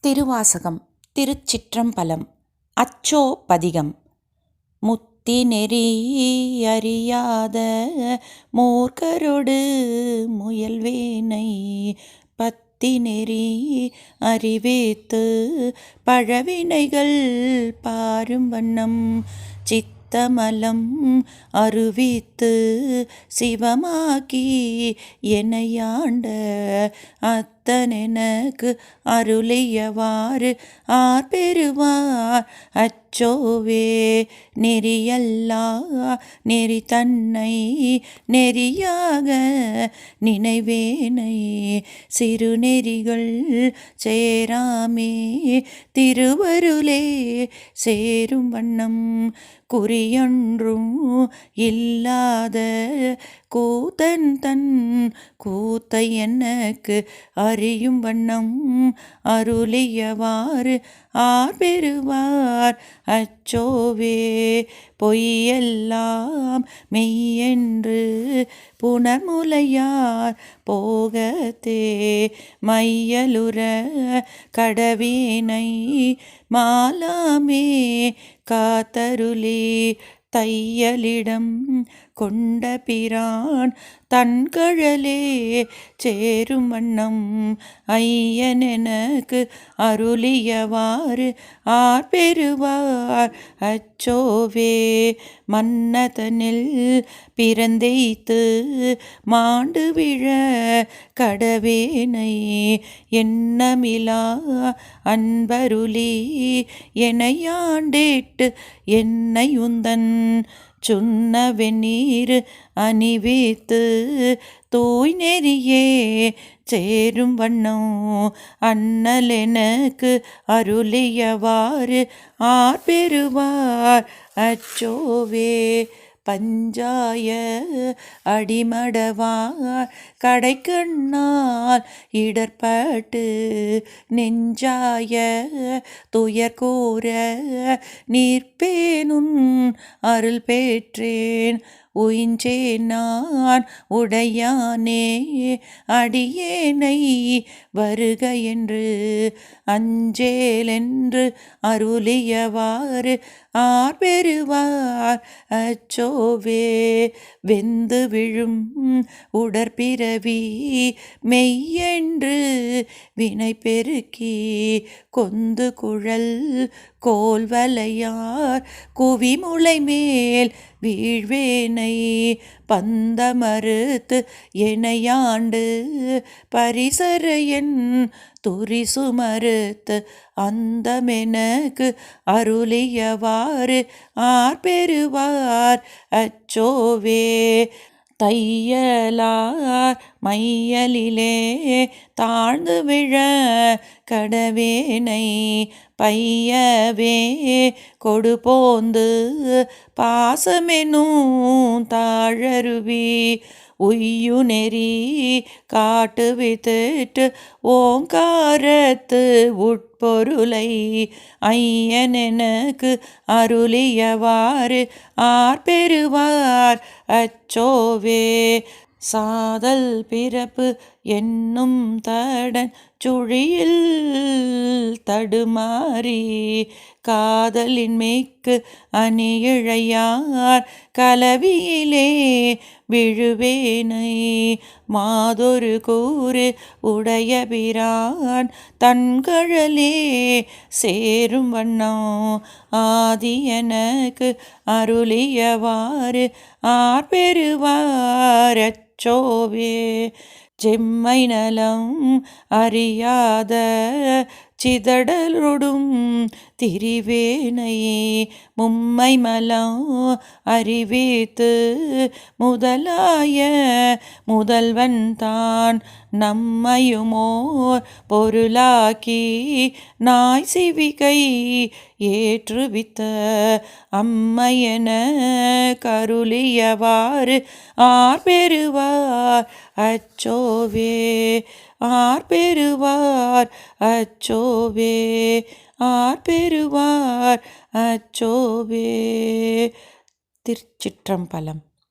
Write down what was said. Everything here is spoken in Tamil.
திருவாசகம். திருச்சிற்றம்பலம். அச்சோ பதிகம். முத்தி நெறி அறியாத மூர்க்கரொடு முயல்வேனை பத்தி நெறி அறிவித்து பழவினைகள் பாரும் வண்ணம் சித்தமலம் அருவித்து சிவமாக்கி என்னையாண்ட அத்தனெனக்கு அருளியவாறு ஆர்பெறுவார் அச்சோவே. நெறியல்லா நெறி தன்னை நெறியாக நினைவேனை சிறுநெறிகள் சேராமே திருவருளே சேரும் வண்ணம் குறியொன்றும் இல்லாத கூத்தன் தன் கூத்தை எனக்கு அறியும் வண்ணம் அருளியவாறு ஆர்பெறுவார் அச்சோவே. பொய்யெல்லாம் மெய்யென்று புனர்முலையார் போகத்தே மையலுற கடவினை மாலாமே காத்தருளி தையலிடம் கொண்ட பிரான் தன்கழலே சேரும் வண்ணம் ஐயனெனக்கு அருளியவாறு ஆர்பெறுவார் அச்சோவே. மன்னதனில் பிறந்தெய்த்து மாண்டு விழ கடவேனை எண்ணமிலா அன்பருளி எனையாண்டிட்டு என்னை உந்தன் சுண்ண வெந்நீர் அணிவித்து தூய் நெறியே சேரும் வண்ணம் அண்ணலெனக்கு அருளியவாறு ஆர்பெறுவார் அச்சோவே. பஞ்சாய அடிமடவார் கடைக்கண்ணால் இடர்பட்டு நெஞ்சாய துயர்கூற நிற்பேனுன் அருள் பெற்றேன் உயின்றேன் நான் உடையானே அடியேனை வருக என்று அஞ்சேலென்று அருளியவாறு ஆர்பெறுவார் அச்சோவே. வெந்து விழும் உடற்பிறவி மெய்யென்று வினை பெருக்கி கொந்து குழல் கோல்வலையார் குவிமுளை மேல் வீழ்வேனை பந்த மறுத்து எனையாண்டு பரிசரையன் துரிசு மறுத்து அந்தமெனக்கு அருளியவாறு ஆர்பெறுவார் அச்சோவே. தையலார் மையலிலே தாழ்ந்து விழ கடவேனை பையவே கொடுபோந்து பாசமெனும் தாழருவி உய்யு நெறி காட்டுவித்திட்டு ஓங்காரத்து உட்பொருளை ஐயனெனக்கு அருளியவாறு ஆர்பெறுவார் அச்சோவே. சாதல் பிறப்பு என்னும் தடன் சுழியில் தடுமாறி காதலின் மேற்கு அணியிழையார் கலவியிலே விழுவேனை மாதொரு கூறு உடைய பிரான் தன்கழலே சேரும் வண்ணம் ஆதி எனக்கு அருளியவாறு ஆர்பெறுவார் அச்சோவே. செம்மை நலம் அறியாத சிதடலொடும் திரிவேனை மும்மை மலம் அறிவித்து முதலாய முதல்வன் தான் நம்மையுமோர் பொருளாக்கி நாய் சிவிகை ஏற்றுவித்த அம்மையென கருளியவாறு ஆர்பெறுவார் அச்சோவே. ஆர்பெறுவார் அச்சோவே. ஆர்பெறுவார் அச்சோவே. திருச்சிற்றம்பலம்.